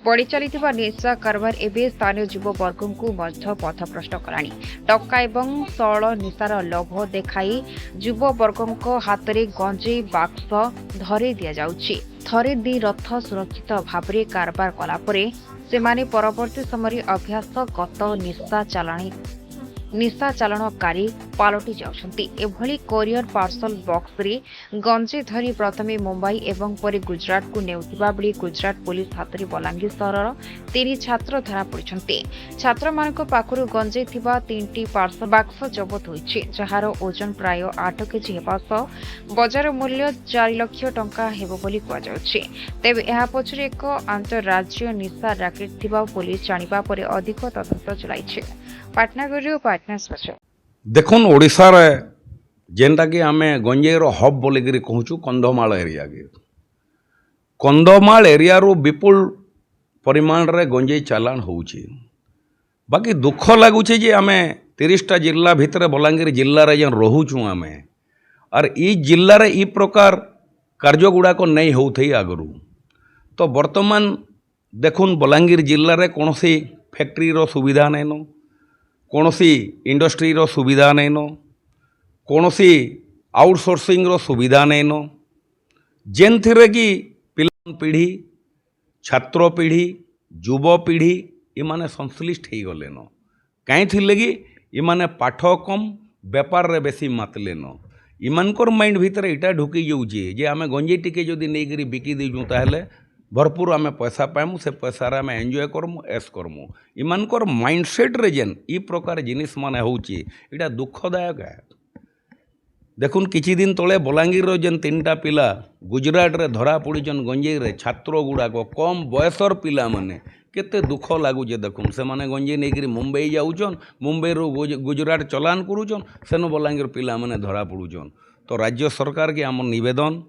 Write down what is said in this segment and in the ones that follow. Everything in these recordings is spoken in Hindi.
बढ़ी चली निशा कारबार एवं स्थानीय युववर्ग को पथभ्रष्ट कलानी टक्का एवं सल निशार लोभ देखाई युववर्ग हाथ में गंजेई बाक्स धरे दि जाउछि। थरे दी रथ सुरक्षित भाव में कारबार कलापर से परवर्ती समय अभ्यासगत निशा चालाणकारी पालटि जाउछन्ति। एभली कोरियर पार्सल बॉक्स रे गंजे धरी प्रथमे मुंबई एवं परे गुजरात को नेउथिबा बेले गुजरात पुलिस हाथ में बलांगीर सहरर 3 छात्र धरा पड़िछन्ति। छात्र मानक पाखरु गंजे थिबा 3टी पार्सल बॉक्स जबत होइछि, जहार ओजन प्राय 8 केजी हेबा सह बजार मूल्य 4 लाख टंका हेबो बोली कुआ जाउछि। तेबे एहा पछरे एक अंतरराज्य निशा रैकेट थिबा पुलिस जानिबा परे अधिक तदंत चलाइछि। पाटनागढ़ पाटना स्पेशल देखुन ओडिशा रे जेनटा कि आमे गंजेर हब बोलिकी कहूँ कंधमाल एरिया के कंधमाल एरिया रो विपुल परिमाण रे गंजेई चालान होउछि। बाकी दुख लगुचे जे आमे 30टा जिला भितर बलांगीर जिल्ला रे जेन रहुछु आमे और ई जिल्ला रे ई प्रकार कार्य गुड़ाक नहीं होथई आगरू। तो वर्तमान देखुन बलांगीर जिल्ला रे कोनोसी फैक्ट्री रो सुविधा नैनो, कोनोसी इंडस्ट्री रो सुविधा नैन, कोनोसी आउटसोर्सिंग रो सुविधा नैन, जेन थिरे कि पिला पीढ़ी छात्र पीढ़ी युव पीढ़ी इमाने संश्लिष्ट हो गलेन। कहीं थिले कि इमाने पाठ कम बेपार रे बेसी मातलेन। इमानकर माइंड भितर इटा ढुकी जाऊे जे आमे गंजे टिके जदि नहीं बिकी देजु ताहले भरपूर आमे पैसा पाइमु, से पैसा आमे एंजॉय करमु, ऐश करमु। इमानकर माइंडसेट रे जेन ई प्रकार जिनिस माने होउची इटा दुखदायक है। देखुन किछि दिन तले बलांगीर जेन 3टा पिला गुजरात रे धरा पड़ीचन गंजेई रे छात्र गुड़ाक कम बयसर पिला माने केते दुख लागुचे। देखुन से माने गंजेई नहीं मुंबई जाऊचन, मुंबई रो गुजरात चलान करूचन, सेनो बलांगीर पिला माने धरा पड़ूचन। तो राज्य सरकार के आम निवेदन,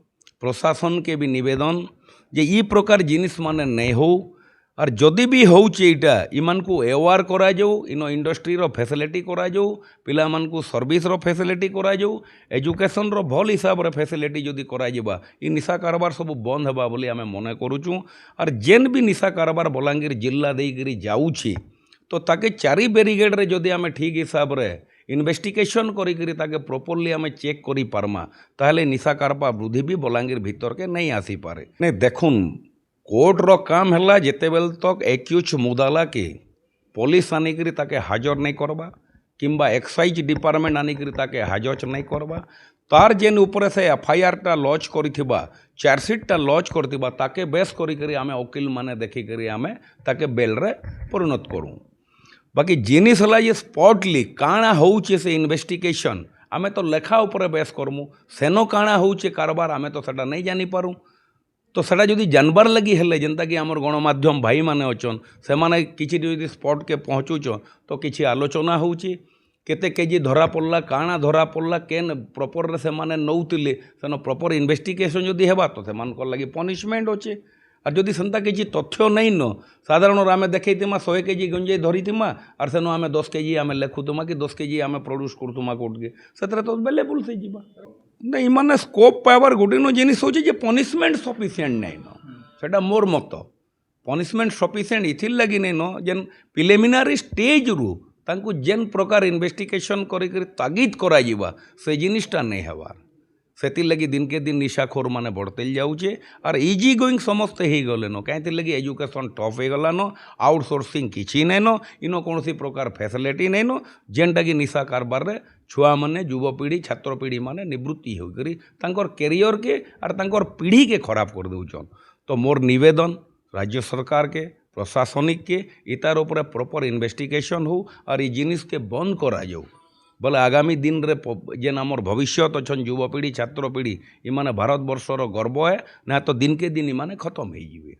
प्रशासन के भी निवेदन जे ई प्रकार जिनिस माने नहीं हो, और जदि भी होउचे इटा इमान को एवार करा जाऊ, इनो इंडस्ट्री रो फैसिलिटी करा जाऊ, पिला मान को सर्विस रो फैसिलिटी करा जाऊ, एजुकेशन रो भल हिसाब रे फैसिलिटी जदि करा जिबा ई निशा कारबार सब बंद हेबा बोली आमे मने करूचु। और जेन भी निशा कारबार बलांगीर जिल्ला देइकरी जाउछि तो ताके 4 बैरिगेड रे जदि आमे ठीक हिसाब रे इन्वेस्टिगेशन करी ताके प्रॉपर्ली आमे चेक करी पारमा ताहले निशा कारबार वृद्धि भी बलांगीर भीतर के नहीं आसी पारे। ने देखुन कोर्ट रो काम है जिते बेल तक एक्यूज मुदाला के पुलिस आनिकी ताके हाजर नहीं करवा किंबा एक्साइज डिपार्टमेंट आनिकी ताके हाजर नहीं करवा, तार जेन ऊपर से एफआईआर टा लॉन्च करिथिबा, चार्जसीट टा लॉन्च करथिबा ताके बेस करी आमे वकील माने देखिकी आमे ताके बेल रे परिणत करूँ। बाकी जिनिस है ये स्पॉटली काଣା होउचे से इन्वेस्टिगेशन आमे तो लेखा ऊपर बेस करमु, सेनो काଣା होउचे कारबार आमे तो सेटा नहीं जानी पारूँ। तो सेटा जदि जानबार लगी हेले जेनता कि आमर गणमाध्यम भाई माने अचन से माने किछि जदि स्पॉट के पहुँचुचन तो किछि आलोचना होउची, केते केजी धरा पड़ला, काଣା धरा पड़ला, केन प्रॉपर रे से माने नौतिले सेनो प्रॉपर इन्वेस्टिगेशन जदि हेबा तो से मानकर लगी पनिशमेंट होचे। और जदि सेंता किछि तथ्य नहीं न साधारण आमे देखैतिमा 100 केजी गंजे धरितिमा और सेनो आमे 10 केजी आमे लेखुतुमा कि 10 केजी आमे प्रोड्यूस करतुमा कोर्ट के सेतरे तो अवेलेबल से जिबा नहीं माने स्कोप पाइबार गोटे न जिनिस होची जे पनिशमेंट सफिशिएंट नहीं न सेटा मोर मत। पनिशमेंट सफिशिएंट इथिर लगी नहीं न जेन प्रिलिमिनारी स्टेज रु तांकु जेन प्रकार इन्वेस्टिगेशन करी तागिद करा जिबा से जिनिसटा नहीं हेबार। सेति लगी दिन के दिन निशाखोर माने बढ़ते जाऊे और इजी गोइंग समस्ते हो गले न कहीं लगी एजुकेशन टफ हो गला न, आउटसोर्सिंग किसी नहीं न, इनो कौन प्रकार फैसिलिटी नहीं न जेनटा कि निशा कारबार रे छुआ माने युवपीढ़ी छात्र पीढ़ी माने निवृत्ति होकर तांकर कैरियर के और तांकर पीढ़ी के खराब कर दौचन। तो मोर निवेदन राज्य सरकार के प्रशासनिक के इतार ऊपर प्रॉपर इन्वेस्टिगेशन हो और ये जिनिस के बंद करा जाऊ बोले आगामी दिन रे जेन आमर भविष्य अच्छन युवपीढ़ी छात्र पीढ़ी इमाने भारत वर्षर गर्व है ना तो दिन के दिन इमाने खत्म हो जाए।